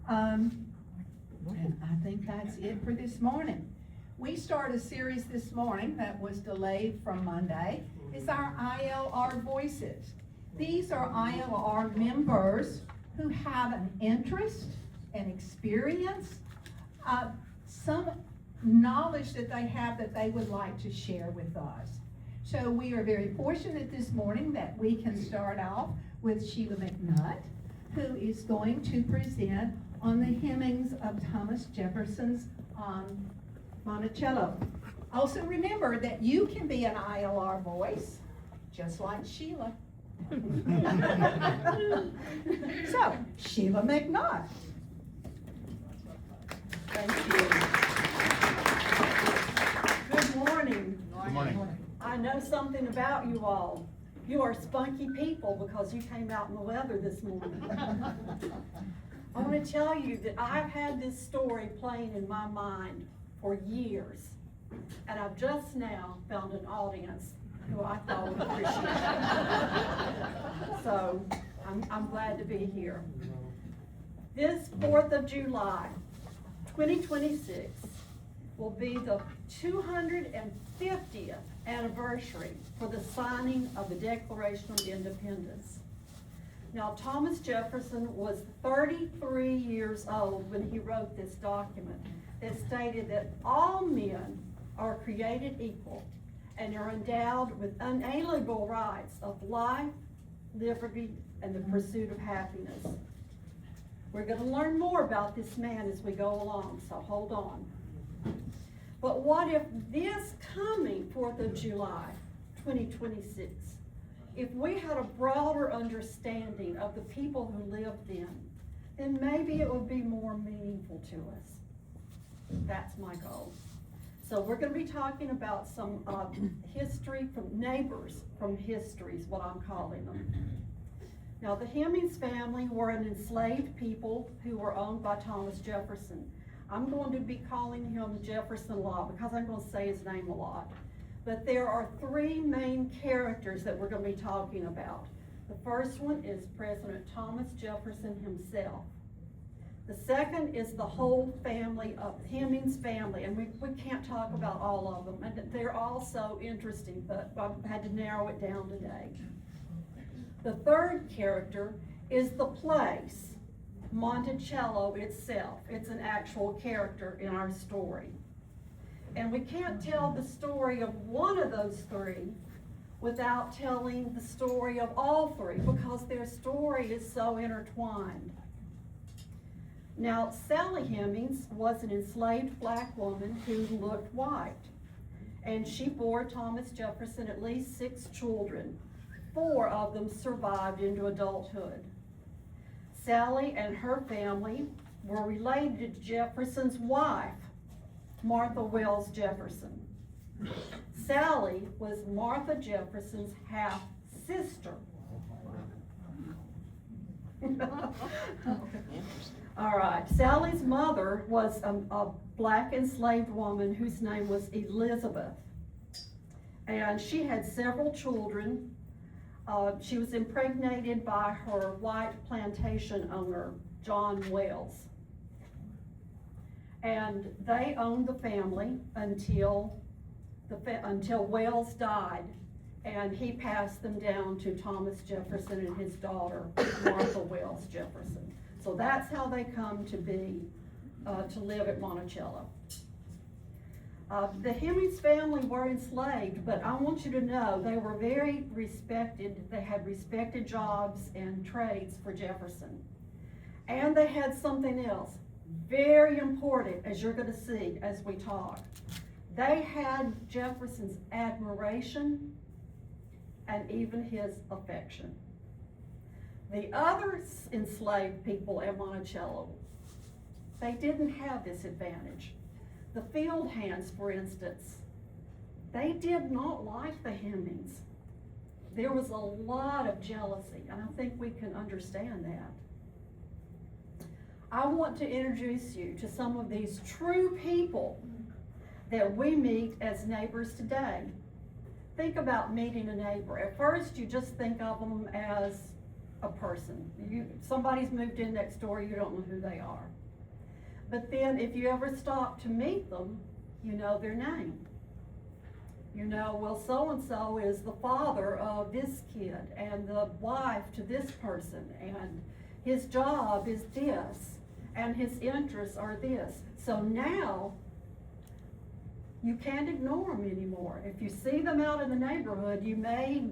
And I think that's it for this morning. We start a series this morning that was delayed from Monday. It's our ILR Voices. These are ILR members who have an interest, an experience, some knowledge that they have that they would like to share with us. So we are very fortunate this morning that we can start off with Sheila McNutt, who is going to present on the Hemings of Thomas Jefferson's Monticello. Also remember that you can be an ILR voice, just like Sheila. So, Sheila McNutt. Thank you. Good morning. Good morning. I know something about you all. You are spunky people because you came out in the weather this morning. I want to tell you that I've had this story playing in my mind for years, and I've just now found an audience who I thought would appreciate it. So I'm glad to be here. This 4th of July, 2026, will be the 250th anniversary for the signing of the Declaration of Independence. Now, Thomas Jefferson was 33 years old when he wrote this document that stated that all men are created equal and are endowed with unalienable rights of life, liberty, and the pursuit of happiness. We're going to learn more about this man as we go along, so hold on. But what if this coming 4th of July, 2026, if we had a broader understanding of the people who lived then maybe it would be more meaningful to us. That's my goal. So we're going to be talking about some history from neighbors from history is what I'm calling them. Now, the Hemings family were an enslaved people who were owned by Thomas Jefferson. I'm going to be calling him Jefferson Law because I'm going to say his name a lot. But there are three main characters that we're going to be talking about. The first one is President Thomas Jefferson himself. The second is the whole family of Hemings family, and we can't talk about all of them, and they're all so interesting, but I've had to narrow it down today. The third character is the place, Monticello itself. It's an actual character in our story. And we can't tell the story of one of those three without telling the story of all three because their story is so intertwined. Now, Sally Hemings was an enslaved black woman who looked white, and she bore Thomas Jefferson at least 6 children. 4 of them survived into adulthood. Sally and her family were related to Jefferson's wife, Martha Wells Jefferson. Sally was Martha Jefferson's half-sister. All right, Sally's mother was a black enslaved woman whose name was Elizabeth. And she had several children. She was impregnated by her white plantation owner, John Wells. And they owned the family until Wells died, and he passed them down to Thomas Jefferson and his daughter, Martha Wells Jefferson. So that's how they come to be, to live at Monticello. The Hemings family were enslaved, but I want you to know they were very respected. They had respected jobs and trades for Jefferson. And they had something else very important, as you're going to see as we talk. They had Jefferson's admiration and even his affection. The other enslaved people at Monticello, they didn't have this advantage. The field hands, for instance, they did not like the Hemings. There was a lot of jealousy, and I think we can understand that. I want to introduce you to some of these true people that we meet as neighbors today. Think about meeting a neighbor. At first, you just think of them as a person. Somebody's moved in next door, you don't know who they are. But then if you ever stop to meet them, you know their name. You know, well, so-and-so is the father of this kid and the wife to this person, and his job is this, and his interests are this. So now, you can't ignore them anymore. If you see them out in the neighborhood, you may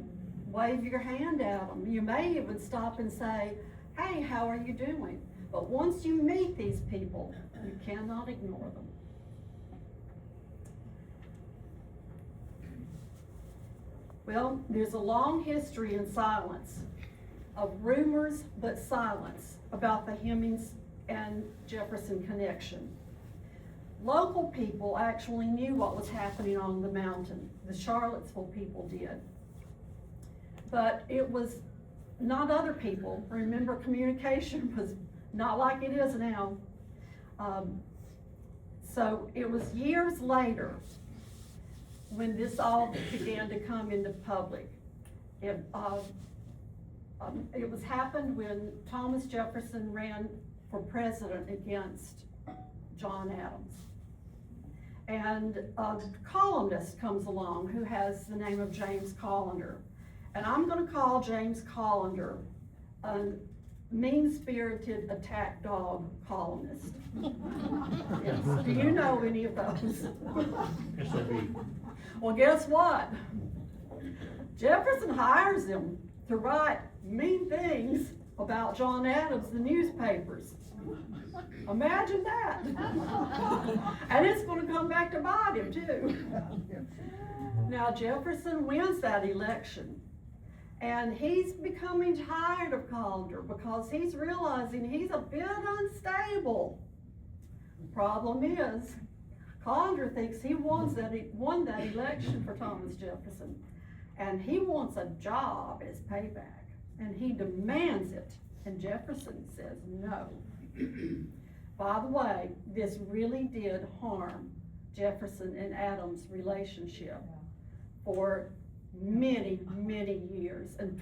wave your hand at them. You may even stop and say, hey, how are you doing? But once you meet these people, you cannot ignore them. Well, there's a long history in silence of rumors, but silence about the Hemings and Jefferson connection. Local people actually knew what was happening on the mountain. The Charlottesville people did. But it was not other people. Remember, communication was not like it is now. So it was years later when this all began to come into public. It was happened when Thomas Jefferson ran for president against John Adams. And a columnist comes along who has the name of James Callender. And I'm gonna call James Callender a mean-spirited attack dog columnist. Yes. Do you know any of those? Well, guess what? Jefferson hires him to write mean things about John Adams, the newspapers. Imagine that. And it's going to come back to bite him too. Now Jefferson wins that election, and he's becoming tired of Callender because he's realizing he's a bit unstable. Problem is, Callender thinks he won that election for Thomas Jefferson, and he wants a job as payback, and he demands it, and Jefferson says no. By the way, this really did harm Jefferson and Adams' relationship for many, many years, and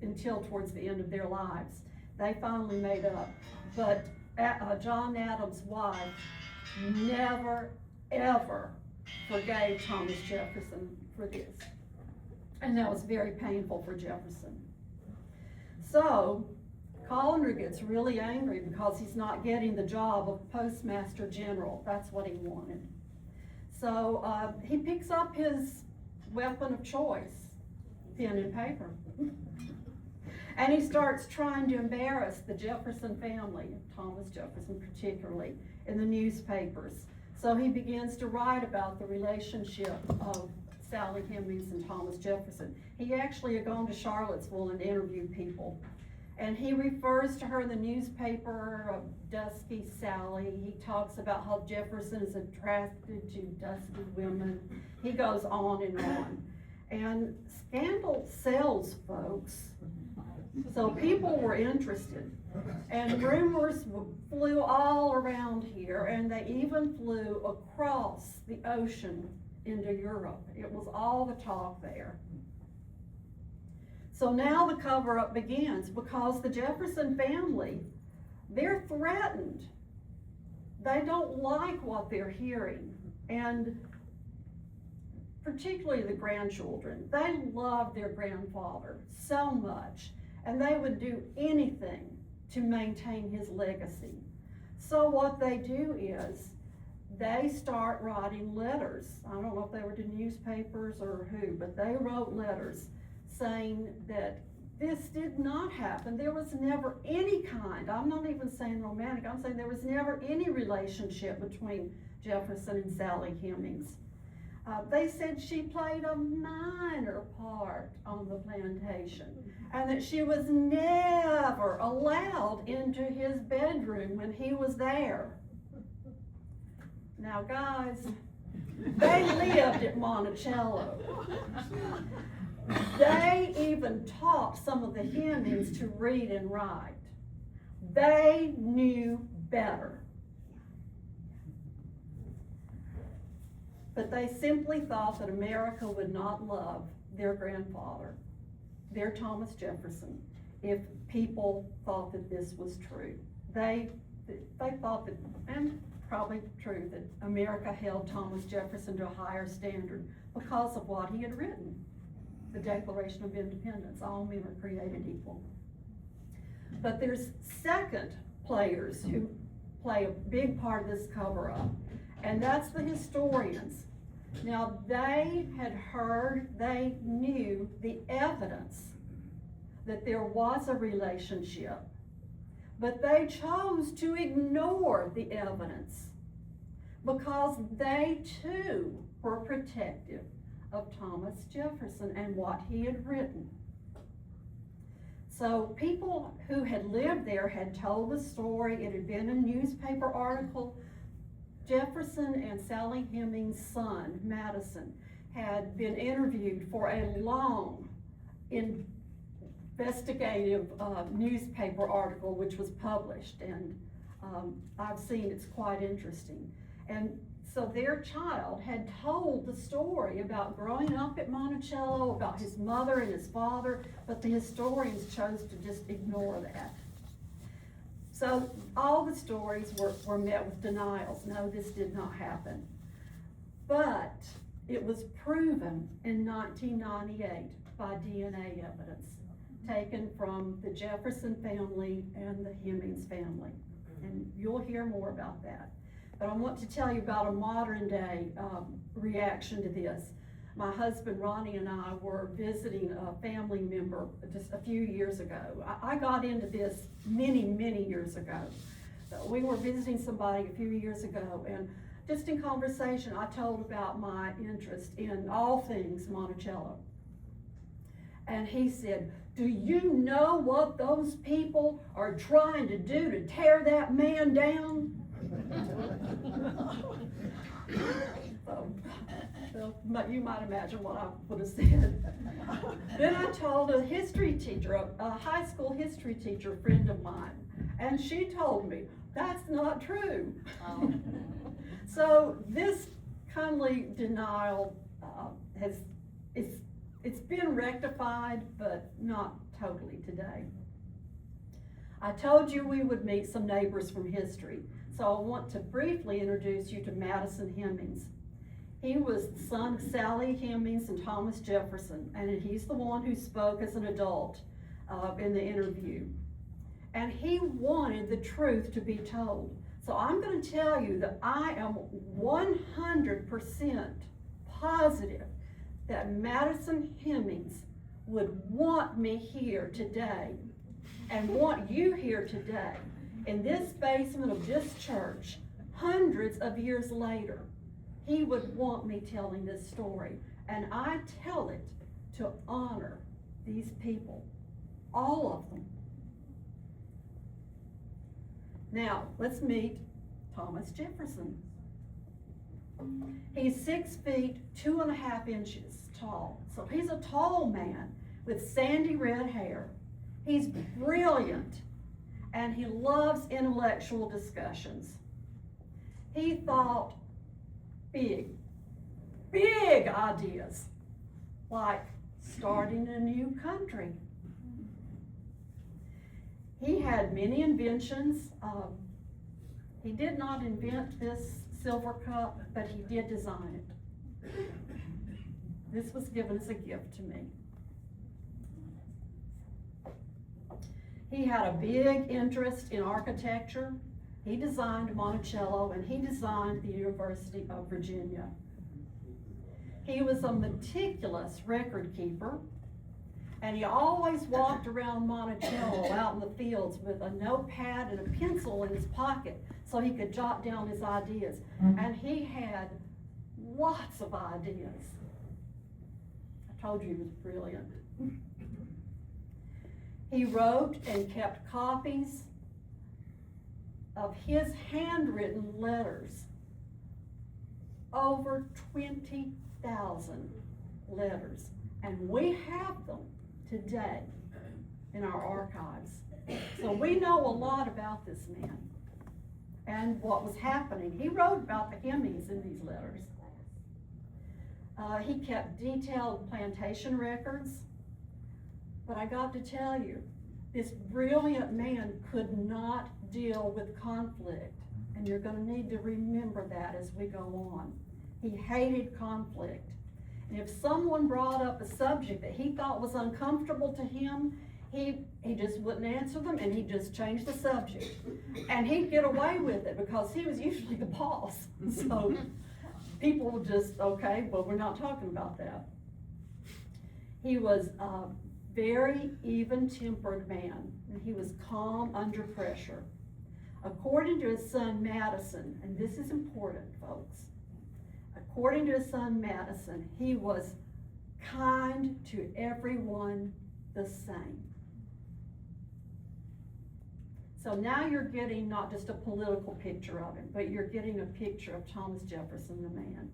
until towards the end of their lives. They finally made up, but John Adams' wife never, ever forgave Thomas Jefferson for this. And that was very painful for Jefferson. So, Callender gets really angry because he's not getting the job of Postmaster General. That's what he wanted. So he picks up his weapon of choice, pen and paper. And he starts trying to embarrass the Jefferson family, Thomas Jefferson particularly, in the newspapers. So he begins to write about the relationship of Sally Hemings and Thomas Jefferson. He actually had gone to Charlottesville and interviewed people. And he refers to her in the newspaper of Dusky Sally. He talks about how Jefferson is attracted to dusky women. He goes on and on. And scandal sells, folks. So people were interested. And rumors flew all around here, and they even flew across the ocean into Europe. It was all the talk there. So now the cover-up begins because the Jefferson family, they're threatened. They don't like what they're hearing. And particularly the grandchildren, they love their grandfather so much, and they would do anything to maintain his legacy. So what they do is they start writing letters. I don't know if they were to newspapers or who, but they wrote letters saying that this did not happen. There was never any kind, I'm not even saying romantic, I'm saying there was never any relationship between Jefferson and Sally Hemings. They said she played a minor part on the plantation, and that she was never allowed into his bedroom when he was there. Now guys, they lived at Monticello. They even taught some of the Hemings to read and write. They knew better. But they simply thought that America would not love their grandfather, their Thomas Jefferson, if people thought that this was true. They thought that, and probably true, that America held Thomas Jefferson to a higher standard because of what he had written. The Declaration of Independence, all men are created equal. But there's second players who play a big part of this cover-up, and that's the historians. Now, they had heard, they knew the evidence that there was a relationship, but they chose to ignore the evidence because they too were protective of Thomas Jefferson and what he had written. So people who had lived there had told the story. It had been a newspaper article. Jefferson and Sally Hemings' son, Madison, had been interviewed for a long investigative newspaper article which was published, and I've seen it's quite interesting. And so their child had told the story about growing up at Monticello, about his mother and his father, but the historians chose to just ignore that. So all the stories were met with denials. No, this did not happen. But it was proven in 1998 by DNA evidence taken from the Jefferson family and the Hemings family. And you'll hear more about that. But I want to tell you about a modern day reaction to this. My husband Ronnie and I were visiting a family member just a few years ago. I got into this many years ago. We were visiting somebody a few years ago, and just in conversation I told about my interest in all things Monticello. And he said, "Do you know what those people are trying to do to tear that man down?" So you might imagine what I would have said. Then I told a history teacher, a high school history teacher friend of mine, and she told me, "That's not true." So this Conley denial it's been rectified, but not totally today. I told you we would meet some neighbors from history, so I want to briefly introduce you to Madison Hemings. He was the son of Sally Hemings and Thomas Jefferson, and he's the one who spoke as an adult in the interview. And he wanted the truth to be told. So I'm going to tell you that I am 100% positive that Madison Hemings would want me here today and want you here today in this basement of this church hundreds of years later. He would want me telling this story, and I tell it to honor these people, all of them. Now, let's meet Thomas Jefferson. He's 6 feet, 2.5 inches tall. So he's a tall man with sandy red hair. He's brilliant, and he loves intellectual discussions. He thought big ideas, like starting a new country. He had many inventions. He did not invent this silver cup, but he did design it. This was given as a gift to me. He had a big interest in architecture. He designed Monticello, and he designed the University of Virginia. He was a meticulous record keeper, and he always walked around Monticello out in the fields with a notepad and a pencil in his pocket so he could jot down his ideas. And he had lots of ideas. I told you he was brilliant. He wrote and kept copies of his handwritten letters, over 20,000 letters, and we have them today in our archives. So we know a lot about this man and what was happening. He wrote about the Hemings in these letters. He kept detailed plantation records, but I got to tell you, This brilliant man could not deal with conflict. And you're gonna need to remember that as we go on. He hated conflict. And if someone brought up a subject that he thought was uncomfortable to him, he just wouldn't answer them, and he'd just change the subject. And he'd get away with it because he was usually the boss. So people would just, okay, well, we're not talking about that. He was a very even-tempered man, and he was calm under pressure. According to his son Madison, and this is important, folks, according to his son Madison, he was kind to everyone the same. So now you're getting not just a political picture of him, but you're getting a picture of Thomas Jefferson, the man.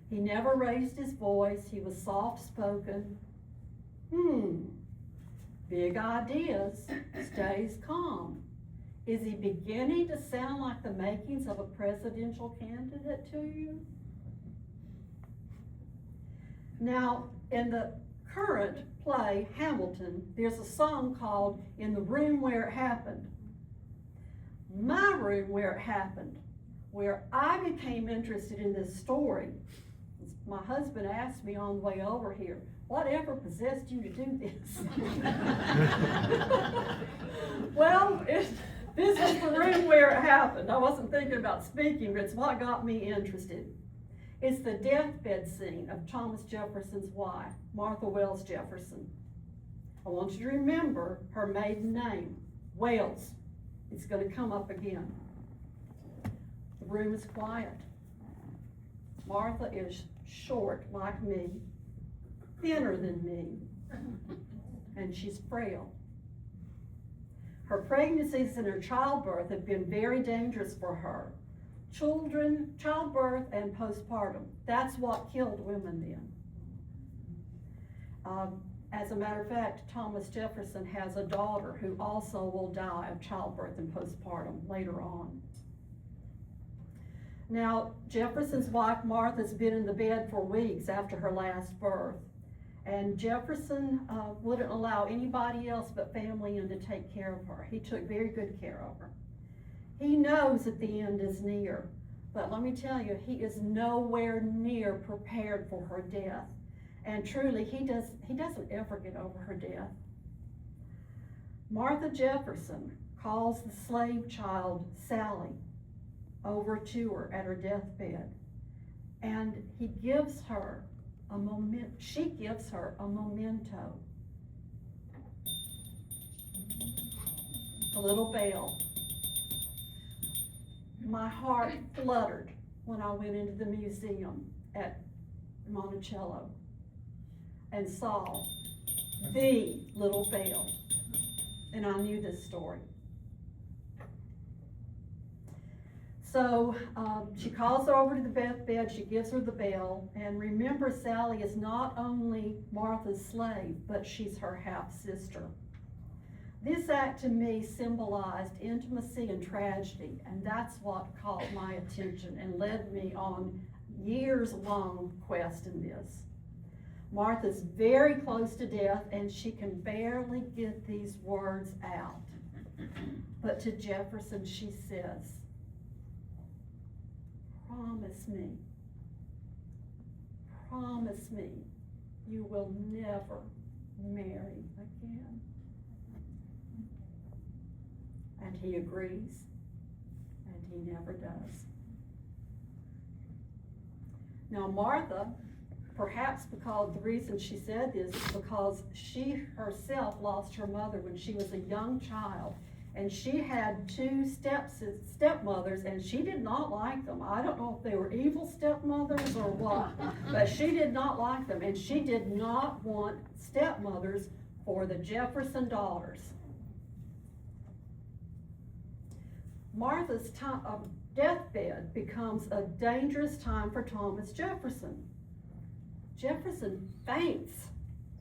He never raised his voice. He was soft-spoken. Big ideas, stays calm. Is he beginning to sound like the makings of a presidential candidate to you? Now, in the current play, Hamilton, there's a song called In the Room Where It Happened. My room where it happened, where I became interested in this story. My husband asked me on the way over here, whatever possessed you to do this? Well, this is the room where it happened. I wasn't thinking about speaking, but it's what got me interested. It's the deathbed scene of Thomas Jefferson's wife, Martha Wells Jefferson. I want you to remember her maiden name, Wells. It's going to come up again. The room is quiet. Martha is short like me, thinner than me, and she's frail. Her pregnancies and her childbirth have been very dangerous for her. Childbirth and postpartum, that's what killed women then. As a matter of fact, Thomas Jefferson has a daughter who also will die of childbirth and postpartum later on. Now, Jefferson's wife Martha's been in the bed for weeks after her last birth, and Jefferson wouldn't allow anybody else but family in to take care of her. He took very good care of her. He knows that the end is near, but let me tell you, he is nowhere near prepared for her death. And truly, he doesn't ever get over her death. Martha Jefferson calls the slave child Sally over to her at her deathbed, and she gives her a memento, a little bell. My heart fluttered when I went into the museum at Monticello and saw the little bell, and I knew this story. So she calls her over to the deathbed, she gives her the bell, and remember, Sally is not only Martha's slave, but she's her half-sister. This act to me symbolized intimacy and tragedy, and that's what caught my attention and led me on years-long quest in this. Martha's very close to death, and she can barely get these words out. But to Jefferson, she says, promise me you will never marry again. And he agrees, and he never does. Now Martha, perhaps because the reason she said this is because she herself lost her mother when she was a young child, and she had two stepmothers, and she did not like them. I don't know if they were evil stepmothers or what, but she did not like them, and she did not want stepmothers for the Jefferson daughters. Martha's deathbed becomes a dangerous time for Thomas Jefferson. Jefferson faints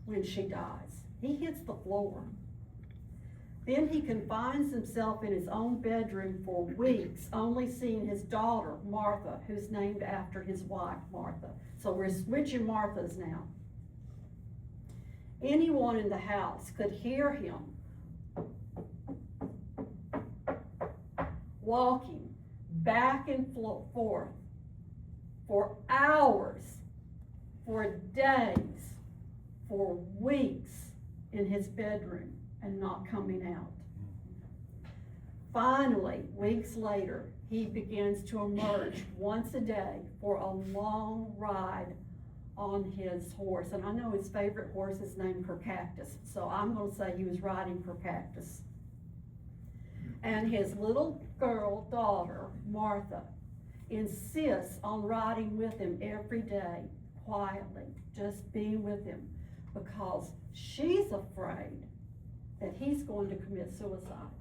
when she dies. He hits the floor. Then he confines himself in his own bedroom for weeks, only seeing his daughter, Martha, who's named after his wife, Martha. So we're switching Marthas now. Anyone in the house could hear him walking back and forth for hours, for days, for weeks in his bedroom and not coming out. Finally, weeks later, he begins to emerge once a day for a long ride on his horse. And I know his favorite horse is named Cactus, so I'm going to say he was riding Cactus. And his little girl daughter, Martha, insists on riding with him every day, quietly, just being with him, because she's afraid that he's going to commit suicide.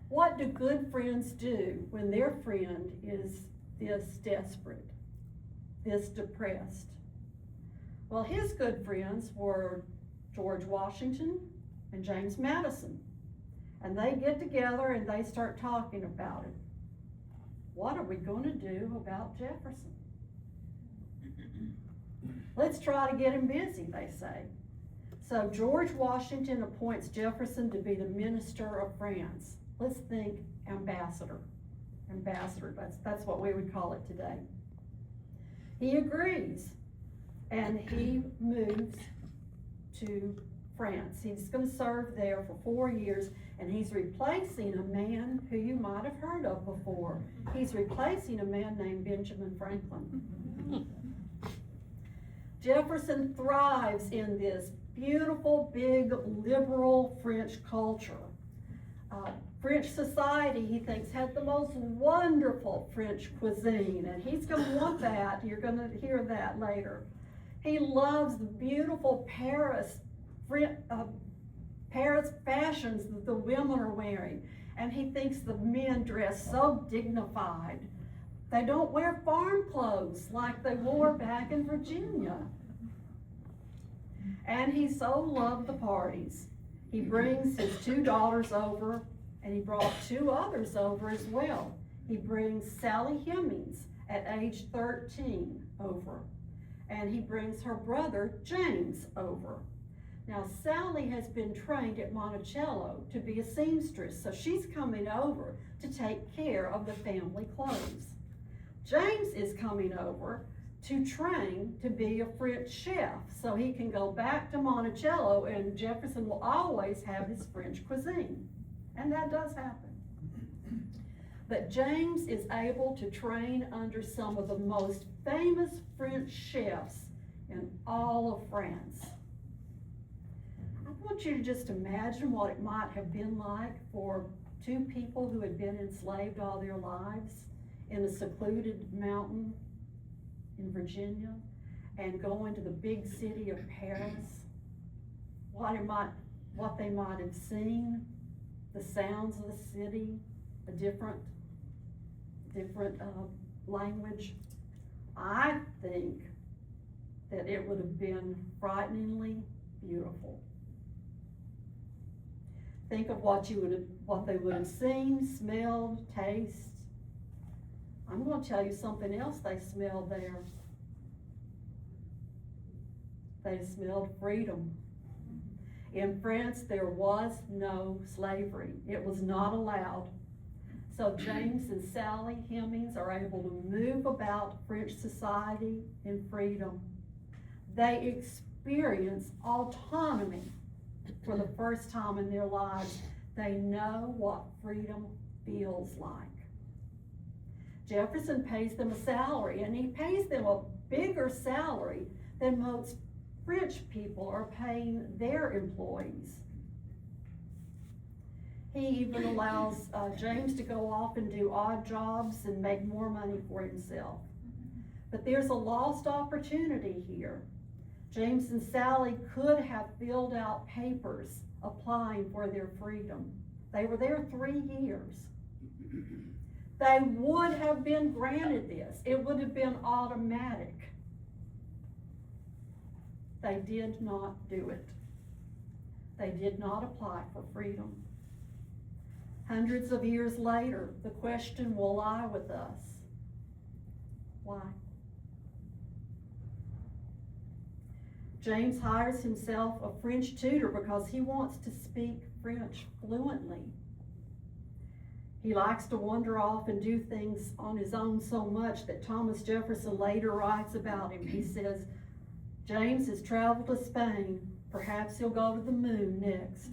What do good friends do when their friend is this desperate, this depressed? Well, his good friends were George Washington and James Madison. And they get together and they start talking about it. What are we going to do about Jefferson? Let's try to get him busy, they say. So George Washington appoints Jefferson to be the minister of France. Let's think ambassador. Ambassador, that's what we would call it today. He agrees, and he moves to France. He's going to serve there for 4 years, and he's replacing a man who you might have heard of before. He's replacing a man named Benjamin Franklin. Jefferson thrives in this beautiful, big, liberal French culture. French society, he thinks, had the most wonderful French cuisine, and he's going to want that. You're going to hear that later. He loves the beautiful Paris fashions that the women are wearing, and he thinks the men dress so dignified. They don't wear farm clothes like they wore back in Virginia. And he so loved the parties. He brings his 2 daughters over, and he brought 2 others over as well. He brings Sally Hemings at age 13 over, and he brings her brother James over. Now, Sally has been trained at Monticello to be a seamstress, so she's coming over to take care of the family clothes. James is coming over to train to be a French chef, so he can go back to Monticello, and Jefferson will always have his French cuisine. And that does happen. But James is able to train under some of the most famous French chefs in all of France. I want you to just imagine what it might have been like for 2 people who had been enslaved all their lives in a secluded mountain in Virginia and going to the big city of Paris. What they might have seen, the sounds of the city, a different language. I think that it would have been frighteningly beautiful. Think of what they would have seen, smelled, tasted. I'm going to tell you something else they smelled there. They smelled freedom. In France, there was no slavery. It was not allowed. So James and Sally Hemings are able to move about French society in freedom. They experience autonomy for the first time in their lives. They know what freedom feels like. Jefferson pays them a salary, and he pays them a bigger salary than most French people are paying their employees. He even allows James to go off and do odd jobs and make more money for himself. But there's a lost opportunity here. James and Sally could have filled out papers applying for their freedom. They were there 3 years. They would have been granted this. It would have been automatic. They did not do it. They did not apply for freedom. Hundreds of years later, the question will lie with us. Why? James hires himself a French tutor because he wants to speak French fluently. He likes to wander off and do things on his own so much that Thomas Jefferson later writes about him. He says, James has traveled to Spain. Perhaps he'll go to the moon next.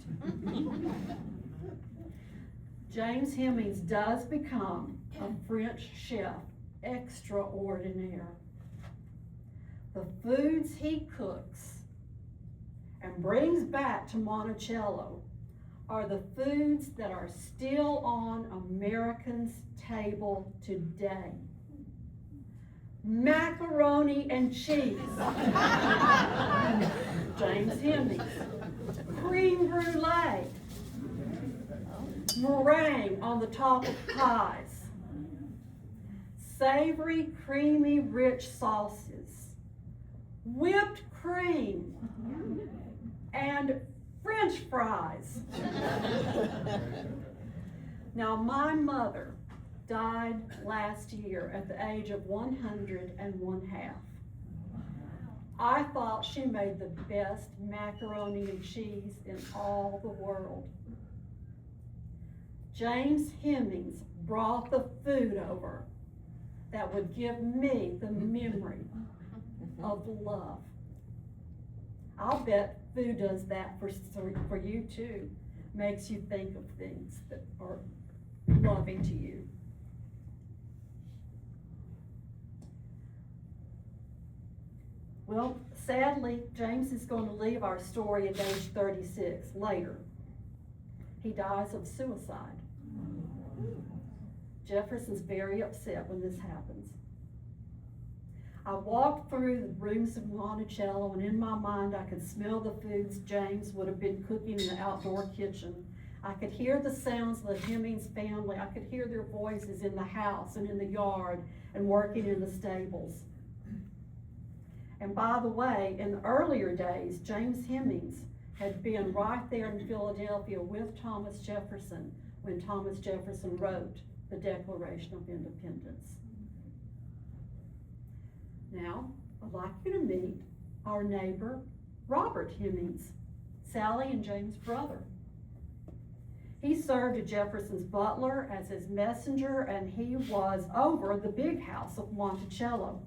James Hemings does become a French chef extraordinaire. The foods he cooks and brings back to Monticello are the foods that are still on Americans' table today. Macaroni and cheese, James Hemings. Cream brulee, meringue on the top of pies, savory, creamy, rich sauces, whipped cream, and French fries. Now, my mother died last year at the age of 101.5. I thought she made the best macaroni and cheese in all the world. James Hemings brought the food over that would give me the memory of love. I'll bet food does that for you too. Makes you think of things that are loving to you. Well, sadly, James is going to leave our story at age 36 later. He dies of suicide. Jefferson's very upset when this happens. I walked through the rooms of Monticello, and in my mind I could smell the foods James would have been cooking in the outdoor kitchen. I could hear the sounds of the Hemings family. I could hear their voices in the house and in the yard and working in the stables. And by the way, in the earlier days, James Hemings had been right there in Philadelphia with Thomas Jefferson when Thomas Jefferson wrote the Declaration of Independence. Now, I'd like you to meet our neighbor, Robert Hemings, Sally and James' brother. He served as Jefferson's butler, as his messenger, and he was over the big house of Monticello.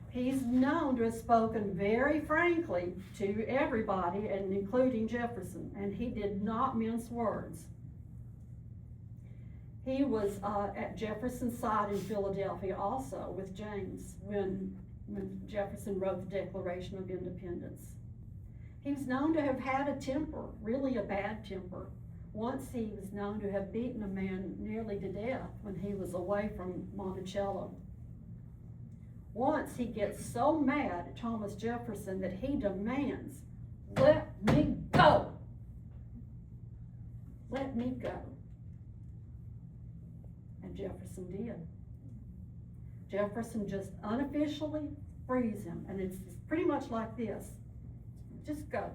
He's known to have spoken very frankly to everybody, and including Jefferson, and he did not mince words. He was at Jefferson's side in Philadelphia also with James when Jefferson wrote the Declaration of Independence. He was known to have had a temper, really a bad temper. Once he was known to have beaten a man nearly to death when he was away from Monticello. Once he gets so mad at Thomas Jefferson that he demands, "Let me go! Let me go." And Jefferson did. Jefferson just unofficially frees him, and it's pretty much like this. Just go,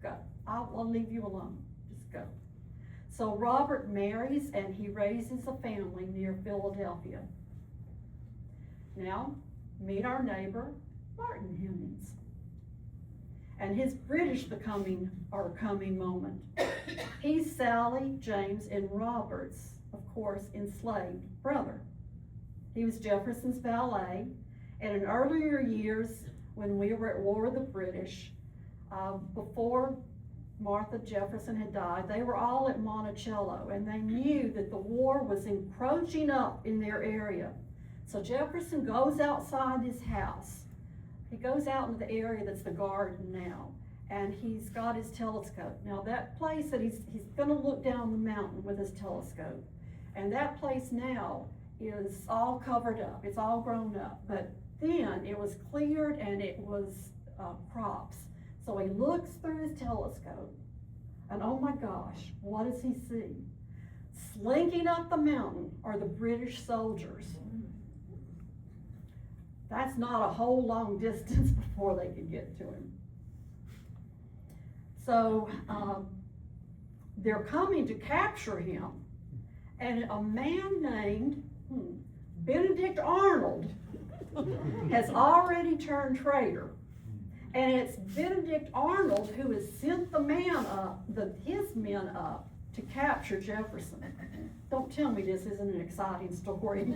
go. I'll leave you alone, just go. So Robert marries and he raises a family near Philadelphia. Now, meet our neighbor, Martin Hemings, and his British coming moment. He's Sally, James, and Robert's, of course, enslaved brother. He was Jefferson's valet, and in earlier years, when we were at war with the British, before Martha Jefferson had died, they were all at Monticello, and they knew that the war was encroaching up in their area. So Jefferson goes outside his house. He goes out into the area that's the garden now, and he's got his telescope. Now that place that he's gonna look down the mountain with his telescope, and that place now is all covered up, it's all grown up, but then it was cleared and it was crops. So he looks through his telescope, and oh my gosh, what does he see? Slinking up the mountain are the British soldiers. That's not a whole long distance before they could get to him. So they're coming to capture him, and a man named Benedict Arnold has already turned traitor, And it's Benedict Arnold who has sent his men up to capture Jefferson. Don't tell me this isn't an exciting story.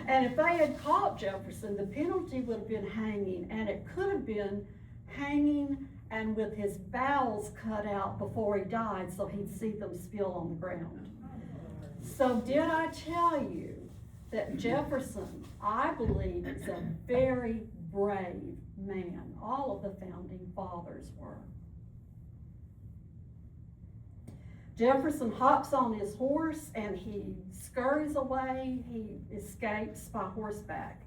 And if they had caught Jefferson, the penalty would have been hanging, and it could have been hanging and with his bowels cut out before he died so he'd see them spill on the ground. So did I tell you that Jefferson, I believe, is a very brave man? All of the founding fathers were. Jefferson hops on his horse and he scurries away. He escapes by horseback.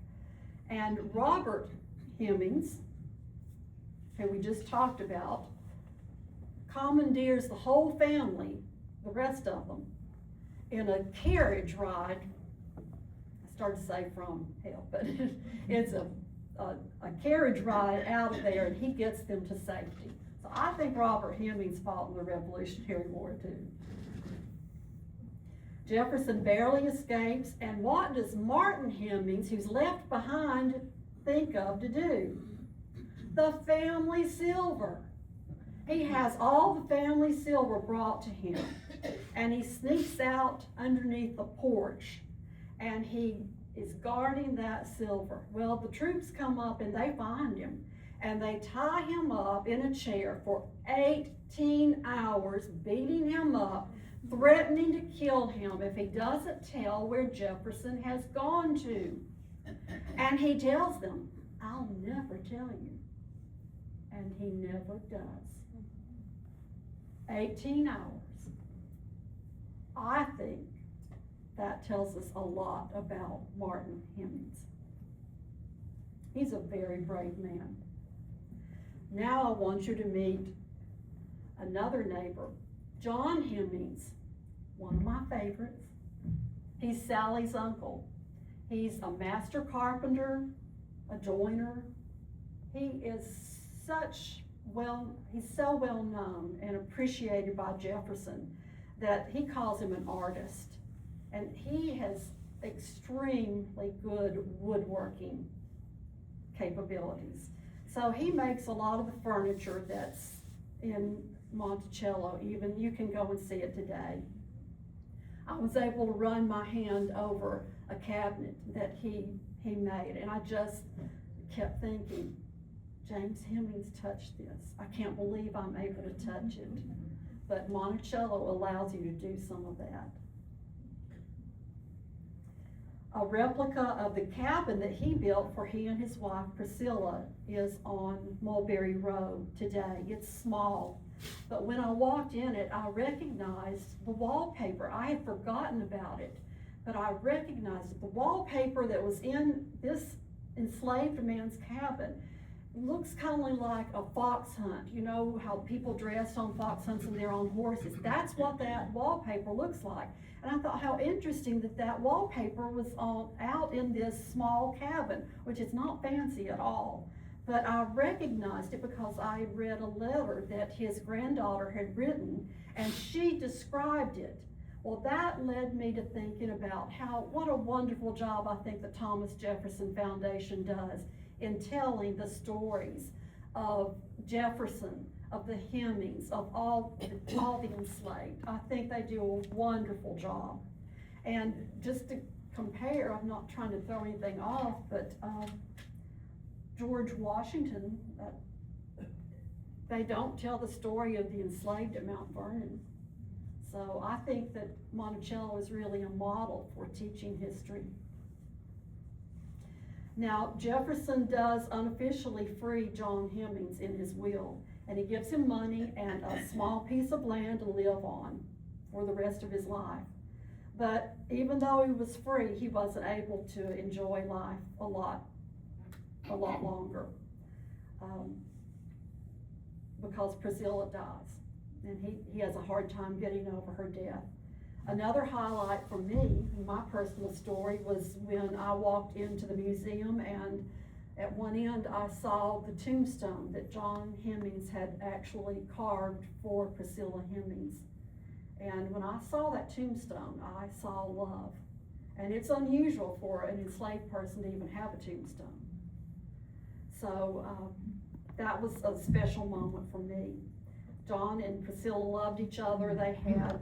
And Robert Hemings, who we just talked about, commandeers the whole family, the rest of them, in a carriage ride. I started to say from hell, but it's a carriage ride out of there, and he gets them to safety. So I think Robert Hemings fought in the Revolutionary War too. Jefferson barely escapes, and what does Martin Hemings, who's left behind, think of to do? The family silver. He has all the family silver brought to him, and he sneaks out underneath the porch, and he is guarding that silver. Well, the troops come up and they find him, and they tie him up in a chair for 18 hours, beating him up, threatening to kill him if he doesn't tell where Jefferson has gone to. And he tells them, "I'll never tell you." And he never does. 18 hours. I think that tells us a lot about Martin Hemings. He's a very brave man. Now I want you to meet another neighbor, John Hemings, one of my favorites. He's Sally's uncle. He's a master carpenter, a joiner. He's so well known and appreciated by Jefferson that he calls him an artist. And he has extremely good woodworking capabilities. So he makes a lot of the furniture that's in Monticello. Even you can go and see it today. I was able to run my hand over a cabinet that he made, and I just kept thinking, James Hemings touched this. I can't believe I'm able to touch it. But Monticello allows you to do some of that. A replica of the cabin that he built for he and his wife Priscilla is on Mulberry Road today. It's small, but when I walked in it, I recognized the wallpaper. I had forgotten about it, but I recognized it. The wallpaper that was in this enslaved man's cabin looks kind of like a fox hunt. You know how people dress on fox hunts and they're on horses? That's what that wallpaper looks like. And I thought how interesting that wallpaper was out in this small cabin, which is not fancy at all. But I recognized it because I had read a letter that his granddaughter had written, and she described it. Well, that led me to thinking about what a wonderful job I think the Thomas Jefferson Foundation does in telling the stories of Jefferson, of the Hemings, of all the enslaved. I think they do a wonderful job. And just to compare, I'm not trying to throw anything off, but George Washington, they don't tell the story of the enslaved at Mount Vernon. So I think that Monticello is really a model for teaching history. Now, Jefferson does unofficially free John Hemings in his will, and he gives him money and a small piece of land to live on for the rest of his life. But even though he was free, he wasn't able to enjoy life a lot longer because Priscilla dies, and he has a hard time getting over her death. Another highlight for me, my personal story, was when I walked into the museum, and at one end I saw the tombstone that John Hemings had actually carved for Priscilla Hemings. And when I saw that tombstone, I saw love. And it's unusual for an enslaved person to even have a tombstone. So that was a special moment for me. John and Priscilla loved each other. They had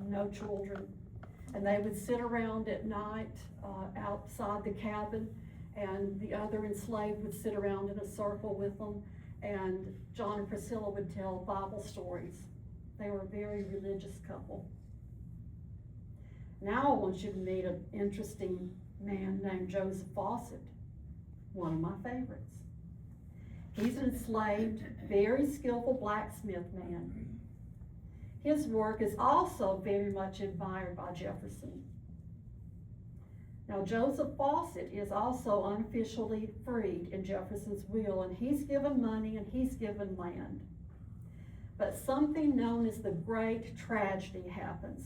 no children. And they would sit around at night outside the cabin, and the other enslaved would sit around in a circle with them, and John and Priscilla would tell Bible stories. They were a very religious couple. Now I want you to meet an interesting man named Joseph Fawcett, one of my favorites. He's an enslaved, very skillful blacksmith man. His work is also very much admired by Jefferson. Now, Joseph Fawcett is also unofficially freed in Jefferson's will, and he's given money and he's given land. But something known as the Great Tragedy happens.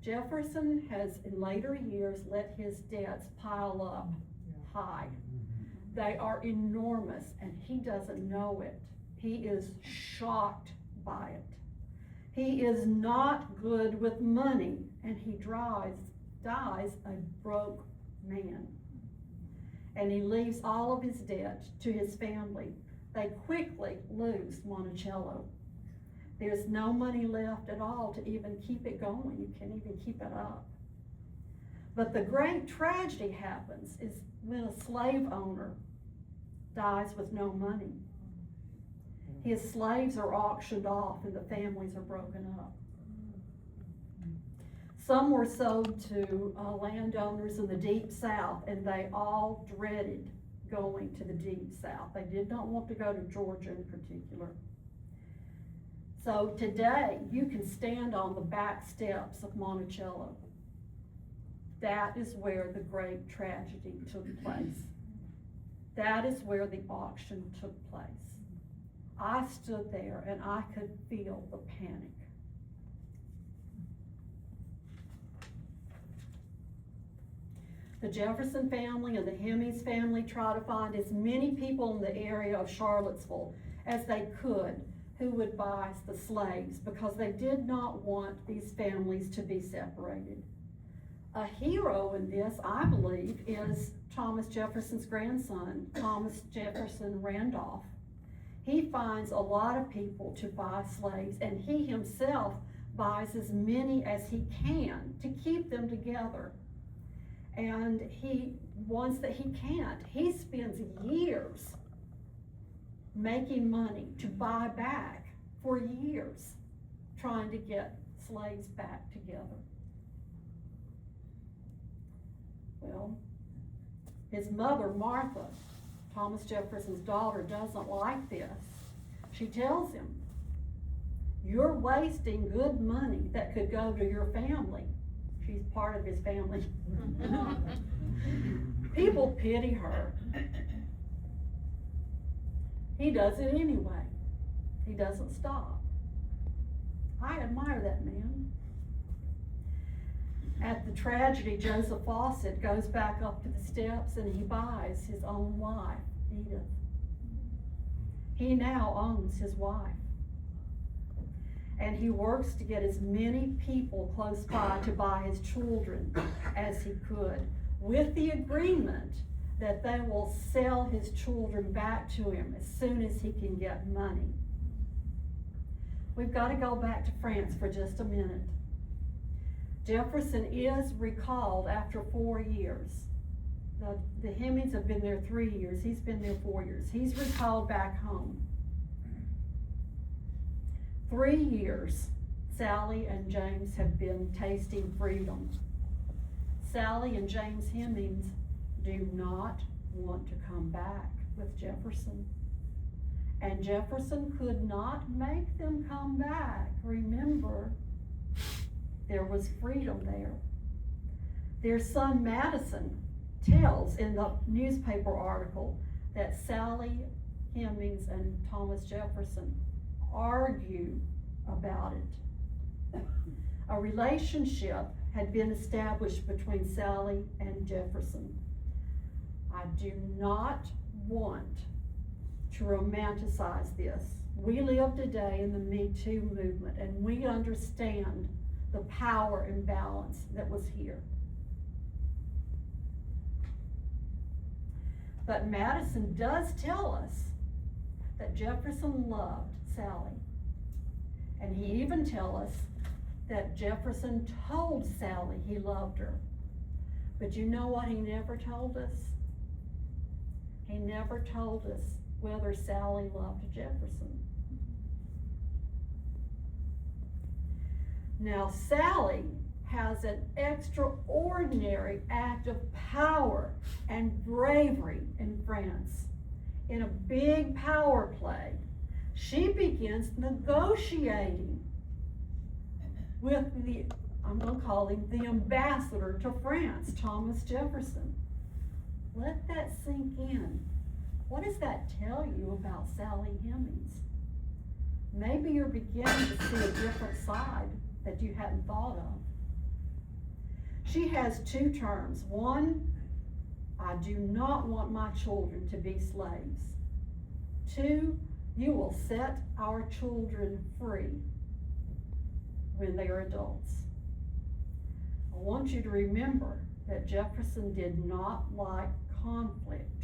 Jefferson has, in later years, let his debts pile up high. They are enormous, and he doesn't know it. He is shocked by it. He is not good with money, and he dies a broke man. And he leaves all of his debt to his family. They quickly lose Monticello. There's no money left at all to even keep it going. You can't even keep it up. But the great tragedy happens is when a slave owner dies with no money. His slaves are auctioned off and the families are broken up. Some were sold to landowners in the Deep South, and they all dreaded going to the Deep South. They did not want to go to Georgia in particular. So today, you can stand on the back steps of Monticello. That is where the great tragedy took place. That is where the auction took place. I stood there and I could feel the panic. The Jefferson family and the Hemings family tried to find as many people in the area of Charlottesville as they could who would buy the slaves, because they did not want these families to be separated. A hero in this, I believe, is Thomas Jefferson's grandson, Thomas Jefferson Randolph. He finds a lot of people to buy slaves, and he himself buys as many as he can to keep them together. And ones that he can't, he spends years making money to buy back, for years, trying to get slaves back together. Well, his mother, Martha, Thomas Jefferson's daughter, doesn't like this. She tells him, "You're wasting good money that could go to your family." She's part of his family. People pity her. He does it anyway. He doesn't stop. I admire that man. At the tragedy, Joseph Fawcett goes back up to the steps and he buys his own wife, Edith. He now owns his wife. And he works to get as many people close by to buy his children as he could, with the agreement that they will sell his children back to him as soon as he can get money. We've got to go back to France for just a minute. Jefferson is recalled after 4 years. The Hemings have been there 3 years. He's been there 4 years. He's recalled back home. 3 years, Sally and James have been tasting freedom. Sally and James Hemings do not want to come back with Jefferson. And Jefferson could not make them come back. Remember, there was freedom there. Their son Madison tells in the newspaper article that Sally Hemings and Thomas Jefferson argue about it. A relationship had been established between Sally and Jefferson. I do not want to romanticize this. We live today in the Me Too movement, and we understand the power imbalance that was here. But Madison does tell us that Jefferson loved Sally. And he even tells us that Jefferson told Sally he loved her. But you know what he never told us? He never told us whether Sally loved Jefferson. Now, Sally has an extraordinary act of power and bravery in France. In a big power play, she begins negotiating with the, I'm going to call him the ambassador to France, Thomas Jefferson. Let that sink in. What does that tell you about Sally Hemings? Maybe you're beginning to see a different side that you hadn't thought of. She has two terms. One, I do not want my children to be slaves. Two, you will set our children free when they are adults. I want you to remember that Jefferson did not like conflict.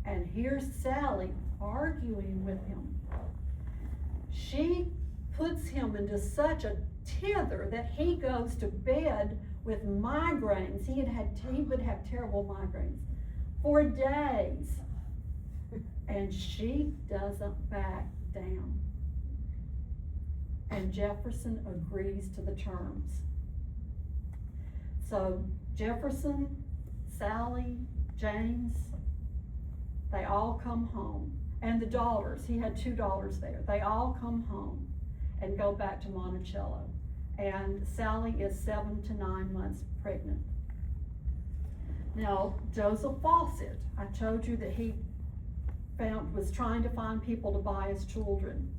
And here's Sally arguing with him. She puts him into such a tither that he goes to bed with migraines. He would have terrible migraines for days. And she doesn't back down. And Jefferson agrees to the terms. So Jefferson, Sally, James, they all come home. And the daughters, he had 2 daughters there, they all come home and go back to Monticello. And Sally is 7 to 9 months pregnant. Now, Joseph Fawcett, I told you that he was trying to find people to buy his children.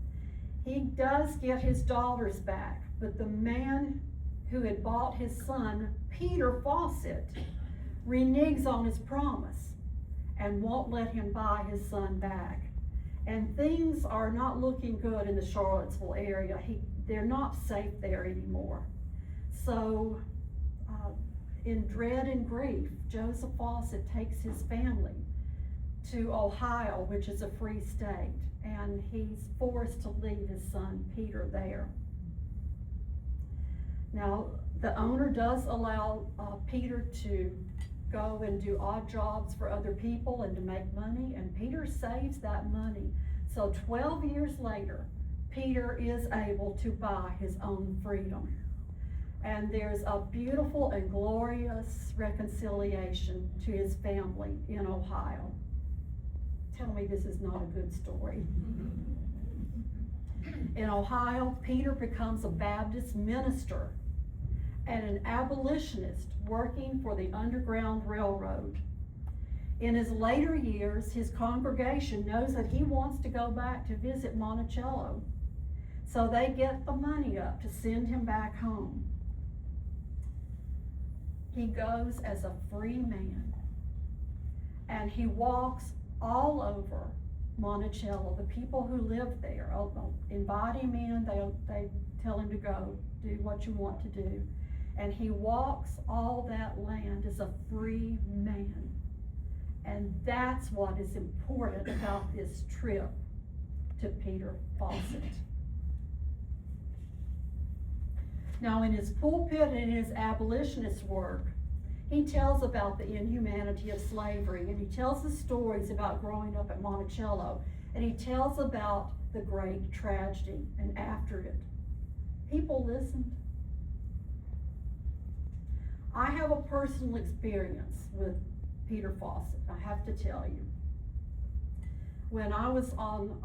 He does get his daughters back, but the man who had bought his son, Peter Fawcett, reneges on his promise and won't let him buy his son back. And things are not looking good in the Charlottesville area. They're not safe there anymore. So in dread and grief, Joseph Fawcett takes his family to Ohio, which is a free state, and he's forced to leave his son Peter there. Now, the owner does allow Peter to go and do odd jobs for other people and to make money, and Peter saves that money. So 12 years later, Peter is able to buy his own freedom. And there's a beautiful and glorious reconciliation to his family in Ohio. Tell me this is not a good story. In Ohio, Peter becomes a Baptist minister and an abolitionist working for the Underground Railroad. In his later years, his congregation knows that he wants to go back to visit Monticello. So they get the money up to send him back home. He goes as a free man, and he walks all over Monticello. The people who live there invite him in, they tell him to go, do what you want to do. And he walks all that land as a free man. And that's what is important about this trip to Peter Fawcett. Now, in his pulpit and in his abolitionist work, he tells about the inhumanity of slavery, and he tells the stories about growing up at Monticello, and he tells about the great tragedy and after it. People listened. I have a personal experience with Peter Fawcett, I have to tell you. When I was on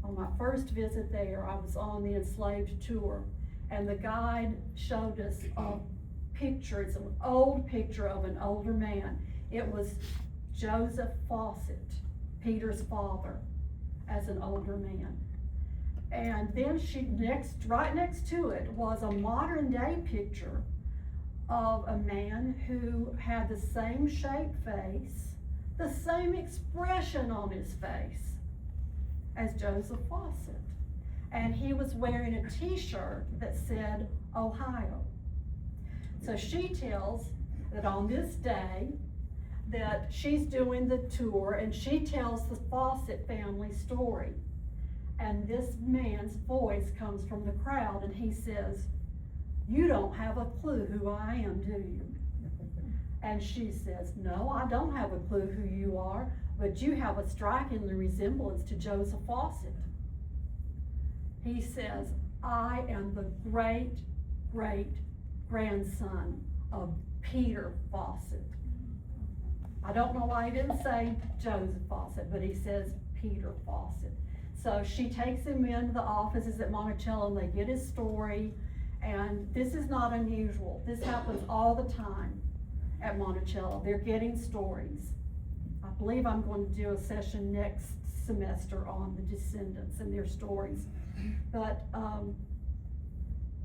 my first visit there, I was on the enslaved tour, and the guide showed us a picture. It's an old picture of an older man. It was Joseph Fawcett, Peter's father, as an older man. And then right next to it was a modern day picture of a man who had the same shaped face, the same expression on his face as Joseph Fawcett. And he was wearing a t-shirt that said Ohio. So she tells that on this day, that she's doing the tour and she tells the Fawcett family story. And this man's voice comes from the crowd and he says, "You don't have a clue who I am, do you?" And she says, "No, I don't have a clue who you are, but you have a striking resemblance to Joseph Fawcett." He says, "I am the great, great grandson of Peter Fawcett." I don't know why he didn't say Joseph Fawcett, but he says Peter Fawcett. So she takes him into the offices at Monticello and they get his story. And this is not unusual. This happens all the time at Monticello. They're getting stories. I believe I'm going to do a session next semester on the descendants and their stories. But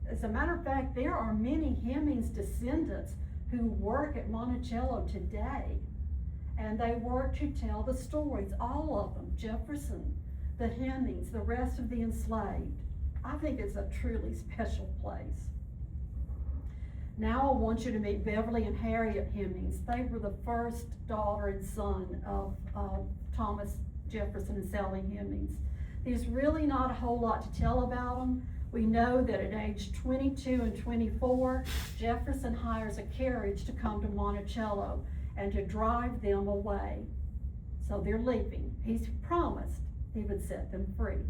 as a matter of fact, there are many Hemings descendants who work at Monticello today. And they work to tell the stories, all of them. Jefferson, the Hemings, the rest of the enslaved. I think it's a truly special place. Now I want you to meet Beverly and Harriet Hemings. They were the first daughter and son of Thomas Jefferson and Sally Hemings. There's really not a whole lot to tell about them. We know that at age 22 and 24, Jefferson hires a carriage to come to Monticello and to drive them away. So they're leaving. He's promised he would set them free.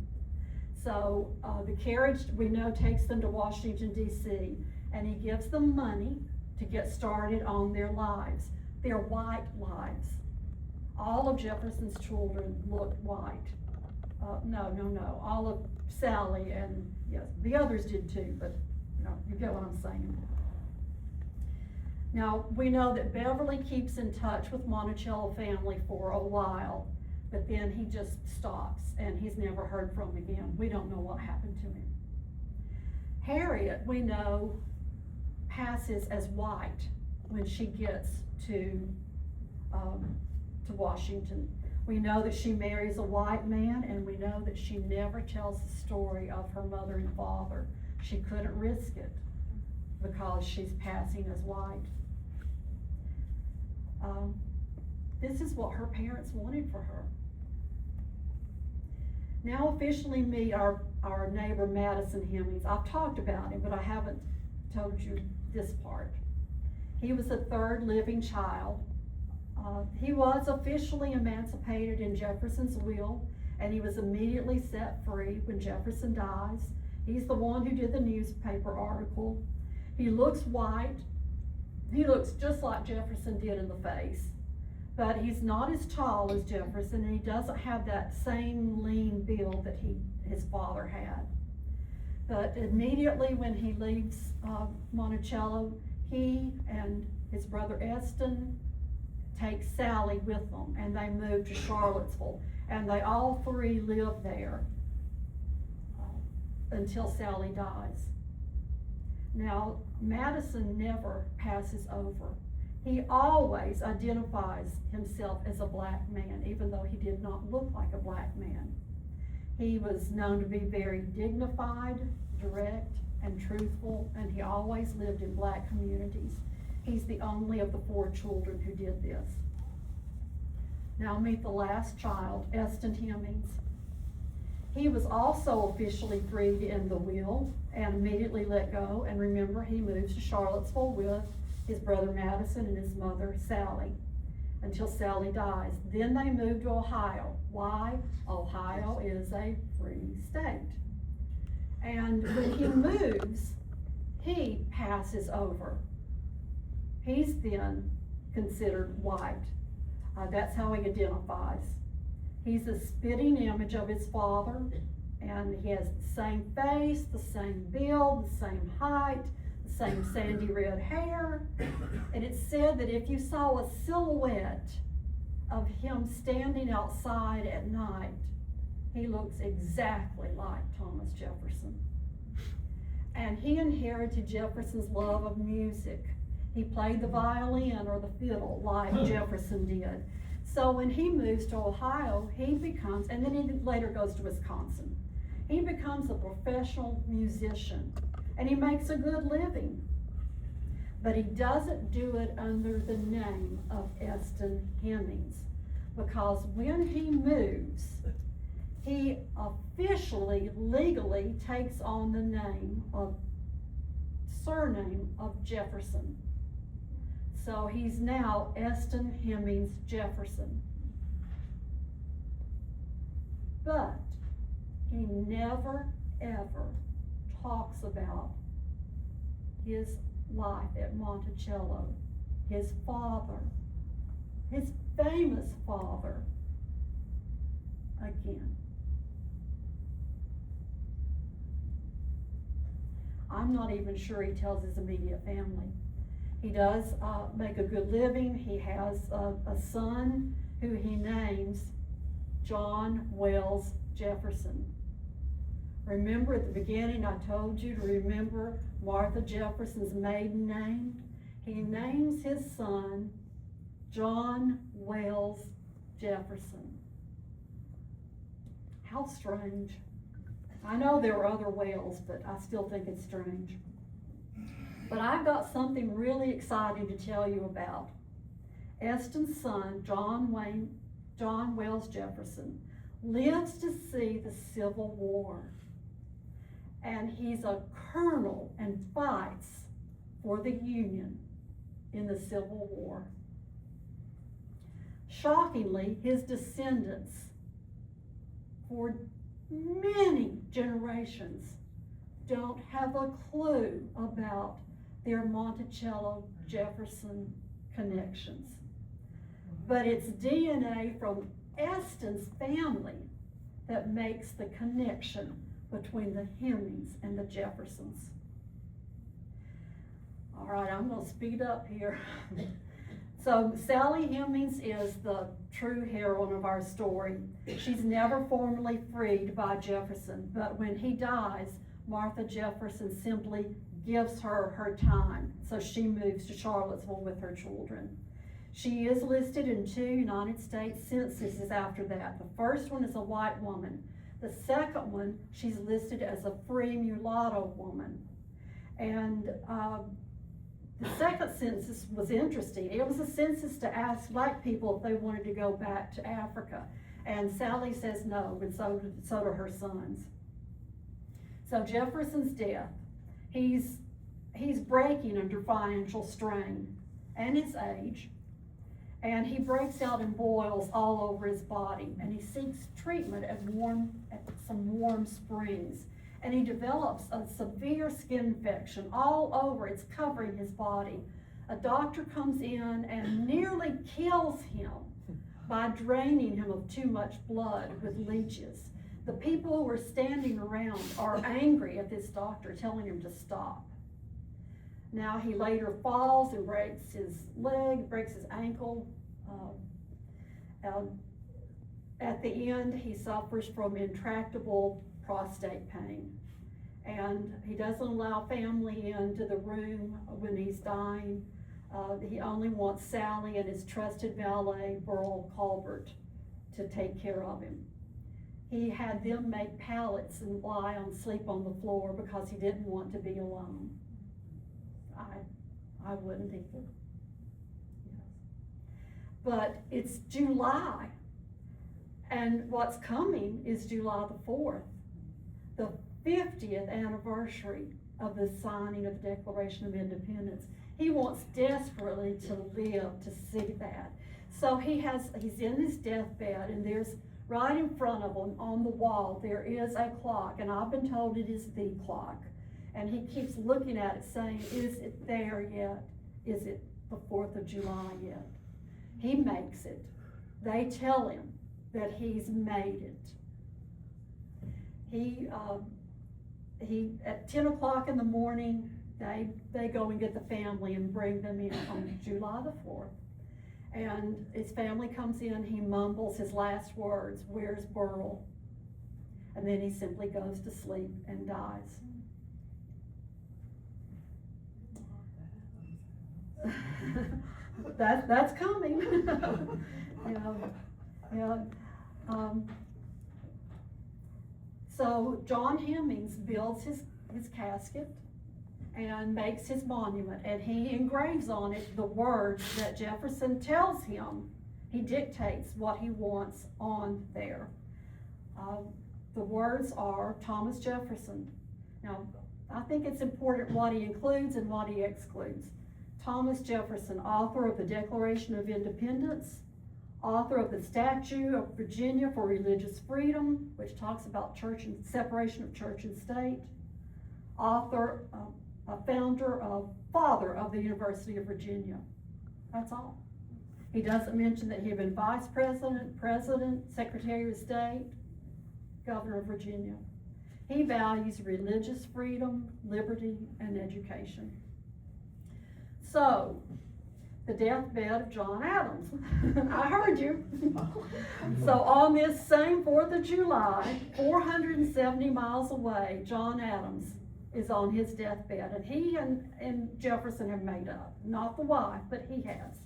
So the carriage, we know, takes them to Washington, D.C., and he gives them money to get started on their lives, their white lives. All of Jefferson's children looked white. No. All of Sally and, yes, the others did too, but you get what I'm saying. Now, we know that Beverly keeps in touch with Monticello family for a while, but then he just stops and he's never heard from again. We don't know what happened to him. Harriet, we know, passes as white when she gets to Washington. We know that she marries a white man, and we know that she never tells the story of her mother and father. She couldn't risk it because she's passing as white. This is what her parents wanted for her. Now officially meet our neighbor Madison Hemings. I've talked about him, but I haven't told you this part. He was the third living child. He was officially emancipated in Jefferson's will, and he was immediately set free when Jefferson dies. He's the one who did the newspaper article. He looks white. He looks just like Jefferson did in the face, but he's not as tall as Jefferson, and he doesn't have that same lean build that his father had. But immediately when he leaves Monticello, he and his brother Eston take Sally with them, and they move to Charlottesville, and they all three live there until Sally dies. Now, Madison never passes over. He always identifies himself as a black man, even though he did not look like a black man. He was known to be very dignified, direct, and truthful, and he always lived in black communities. He's the only of the 4 children who did this. Now meet the last child, Eston Hemings. He was also officially freed in the will and immediately let go. And remember, he moves to Charlottesville with his brother Madison and his mother Sally until Sally dies. Then they move to Ohio. Why? Ohio is a free state. And when he moves, he passes over. He's then considered white. That's how he identifies. He's a spitting image of his father, and he has the same face, the same build, the same height, the same sandy red hair. And it's said that if you saw a silhouette of him standing outside at night, he looks exactly like Thomas Jefferson. And he inherited Jefferson's love of music. He played the violin or the fiddle like Jefferson did. So when he moves to Ohio, he becomes, and then he later goes to Wisconsin, he becomes a professional musician, and he makes a good living. But he doesn't do it under the name of Eston Hemings, because when he moves, he officially, legally takes on the surname of Jefferson. So he's now Eston Hemings Jefferson. But he never, ever talks about his life at Monticello, his father, his famous father, again. I'm not even sure he tells his immediate family. He does make a good living. He has a son who he names John Wells Jefferson. Remember at the beginning I told you to remember Martha Jefferson's maiden name? He names his son John Wells Jefferson. How strange. I know there are other Wells, but I still think it's strange. But I've got something really exciting to tell you about. Eston's son, John Wells Jefferson, lives to see the Civil War. And he's a colonel and fights for the Union in the Civil War. Shockingly, his descendants, for many generations, don't have a clue about their Monticello Jefferson connections. But it's DNA from Eston's family that makes the connection between the Hemings and the Jeffersons. All right, I'm going to speed up here. So Sally Hemings is the true heroine of our story. She's never formally freed by Jefferson, but when he dies, Martha Jefferson simply gives her her time, so she moves to Charlottesville with her children. She is listed in 2 United States censuses after that. The first one is a white woman. The second one, she's listed as a free mulatto woman. And the second census was interesting. It was a census to ask black people if they wanted to go back to Africa. And Sally says no, and so do her sons. So Jefferson's death, he's breaking under financial strain and his age. And he breaks out in boils all over his body, and he seeks treatment at some warm springs. And he develops a severe skin infection all over. It's covering his body. A doctor comes in and nearly kills him by draining him of too much blood with leeches. The people who are standing around are angry at this doctor, telling him to stop. Now he later falls and breaks his leg, breaks his ankle. At the end, he suffers from intractable prostate pain. And he doesn't allow family into the room when he's dying. He only wants Sally and his trusted valet, Burl Colbert, to take care of him. He had them make pallets and sleep on the floor because he didn't want to be alone. I wouldn't either. But it's July, and what's coming is July the 4th, the 50th anniversary of the signing of the Declaration of Independence. He wants desperately to live to see that. So he's in his deathbed, and there's right in front of him on the wall, there is a clock, and I've been told it is the clock. And he keeps looking at it saying, is it there yet? Is it the 4th of July yet? He makes it. They tell him that he's made it. He at 10 o'clock in the morning, they go and get the family and bring them in on July the 4th. And his family comes in, he mumbles his last words, "Where's Burl?" And then he simply goes to sleep and dies. That's coming. So John Hemings builds his casket, and makes his monument, and he engraves on it the words that Jefferson tells him. He dictates what he wants on there. The words are Thomas Jefferson. Now, I think it's important what he includes and what he excludes. Thomas Jefferson, author of the Declaration of Independence, author of the Statute of Virginia for Religious Freedom, which talks about church and separation of church and state, author, father of the University of Virginia. That's all. He doesn't mention that he had been vice president, president, secretary of state, governor of Virginia. He values religious freedom, liberty, and education. So, the deathbed of John Adams. I heard you. So on this same 4th of July, 470 miles away, John Adams is on his deathbed. And he and Jefferson have made up. Not the wife, but he has.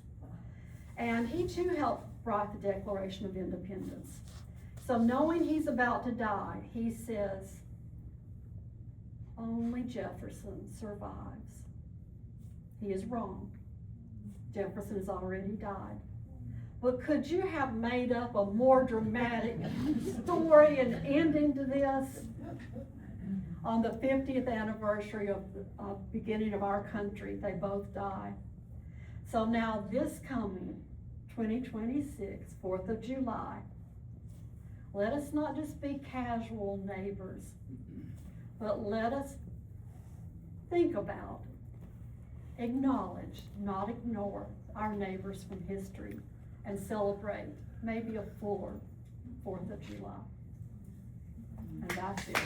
And he too helped write the Declaration of Independence. So knowing he's about to die, he says, only Jefferson survives. He is wrong. Jefferson has already died. But could you have made up a more dramatic story and ending to this? On the 50th anniversary of the beginning of our country, they both died. So now this coming 2026, 4th of July, let us not just be casual neighbors, but let us think about, acknowledge, not ignore our neighbors from history and celebrate maybe a fuller 4th of July. And that's it.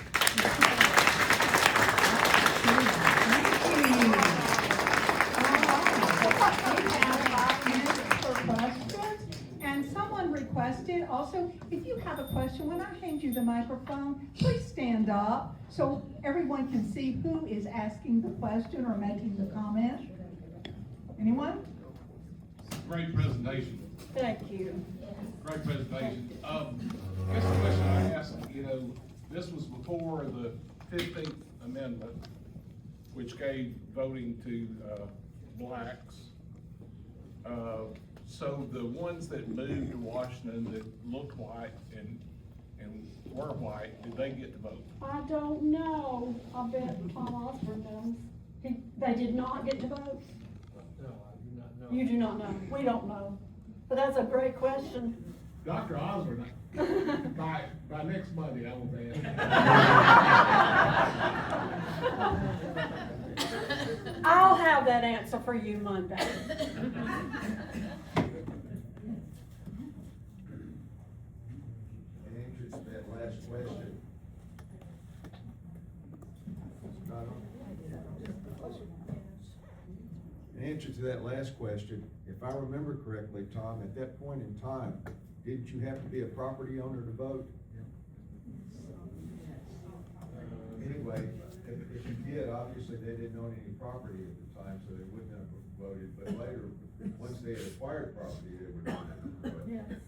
And someone requested also, if you have a question, when I hand you the microphone, please stand up so everyone can see who is asking the question or making the comment. Anyone? Great presentation. Thank you. Great presentation. This is the question I asked, this was before the 15th Amendment, which gave voting to blacks. So the ones that moved to Washington that looked white and were white, did they get to vote? I don't know. I bet Tom Osborne knows. They did not get to vote? No, I do not know. You do not know. We don't know. But that's a great question. Dr. Osborne, by next Monday, I will be I'll have that answer for you Monday. In answer to that last question. In answer to that last question, if I remember correctly, Tom, at that point in time, didn't you have to be a property owner to vote? Anyway, if you did, obviously they didn't own any property at the time, so they wouldn't have voted, but later, once they had acquired property, they would have voted. Yes.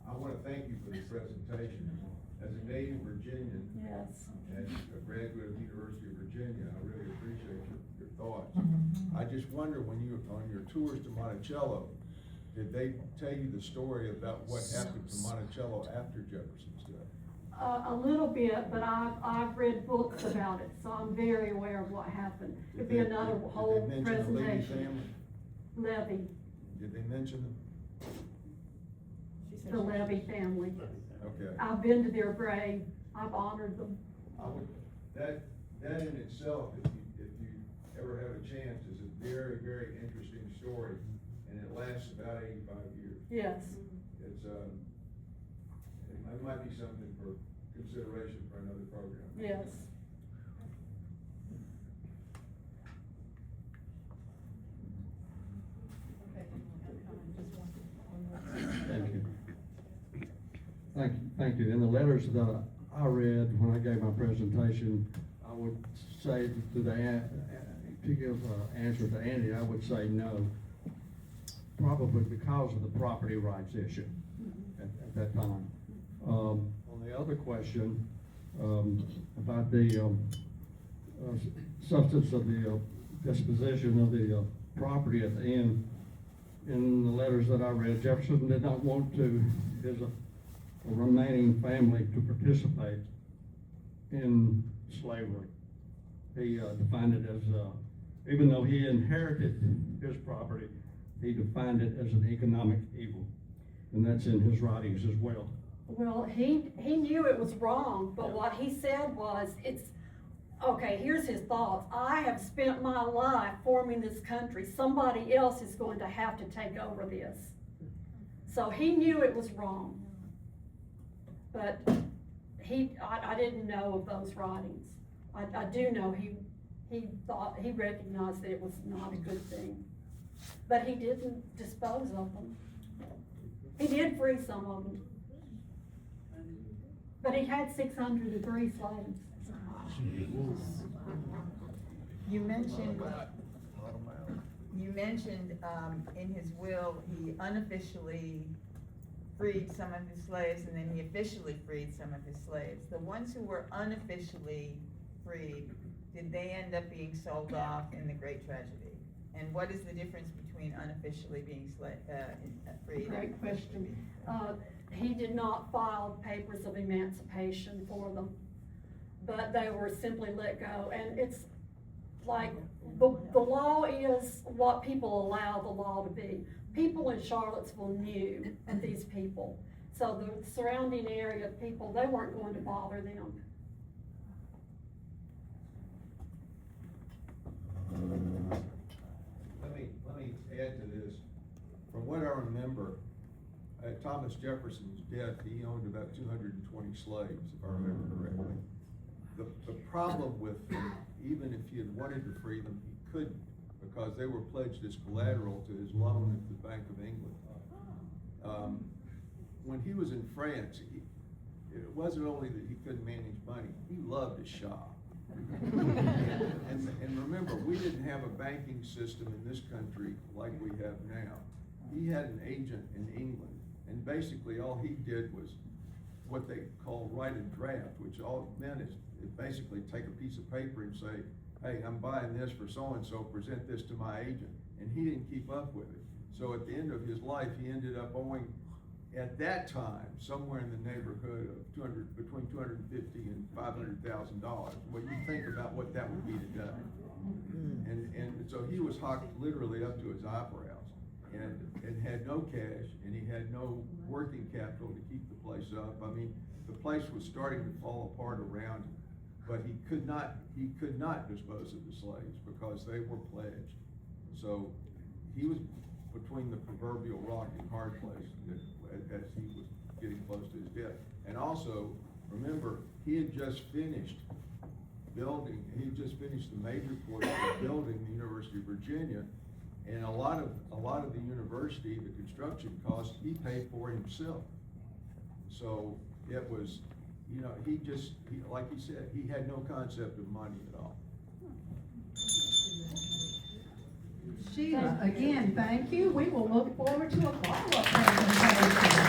I want to thank you for the presentation. As a native Virginian, Yes. and a graduate of the University of Virginia, I really appreciate your thoughts. I just wonder, when you were on your tours to Monticello, did they tell you the story about what happened to Monticello after Jefferson's death? A little bit, but I've read books about it, so I'm very aware of what happened. It'd be another whole Did they mention the Levy presentation. family? Levy, Did they mention them? the Levy family. Okay. I've been to their grave. I've honored them. I would, that in itself, if you ever have a chance, is a very, very interesting story, and it lasts about 85 years. Yes. It's, it might be something for consideration for another program. Yes. Thank you. In the letters that I read when I gave my presentation, I would say to give an answer to Andy, I would say no. Probably because of the property rights issue at that time. On the other question, about the substance of the disposition of the property at the end. In the letters that I read, Jefferson did not want his remaining family to participate in slavery. He defined it as, even though he inherited his property, he defined it as an economic evil. And that's in his writings as well. Well, he knew it was wrong, but what he said was, okay, here's his thoughts. I have spent my life forming this country. Somebody else is going to have to take over this. So he knew it was wrong. But I didn't know of those writings. I do know he recognized that it was not a good thing. But he didn't dispose of them. He did free some of them. But he had 603 slaves. You mentioned in his will, he unofficially freed some of his slaves, and then he officially freed some of his slaves. The ones who were unofficially freed, did they end up being sold off in the Great Tragedy? And what is the difference between unofficially being freed? Great question. He did not file papers of emancipation for them, but they were simply let go. And it's like, the law is what people allow the law to be. People in Charlottesville knew of these people. So the surrounding area of people, they weren't going to bother them. Let me add to this. From what I remember, at Thomas Jefferson's death, he owned about 220 slaves, if I remember correctly. The problem with them, even if he had wanted to free them, he couldn't, because they were pledged as collateral to his loan at the Bank of England. When he was in France, it wasn't only that he couldn't manage money, he loved to shop. And remember, we didn't have a banking system in this country like we have now. He had an agent in England, and basically all he did was what they call write a draft, which all it meant is basically take a piece of paper and say, hey, I'm buying this for so-and-so, present this to my agent. And he didn't keep up with it. So at the end of his life, he ended up owing, at that time, somewhere in the neighborhood of between $250,000 and $500,000. Well, you think about what that would be today. And so he was hocked literally up to his eyebrows, and had no cash, and he had no working capital to keep the place up. I mean, the place was starting to fall apart around him, but he could not dispose of the slaves because they were pledged. So he was between the proverbial rock and hard place as he was getting close to his death. And also, remember, he had just finished the major portion of building the University of Virginia, and a lot of the university, the construction costs, he paid for himself. So it was, like he said, he had no concept of money at all. Sheila, again, thank you. We will look forward to a follow-up presentation.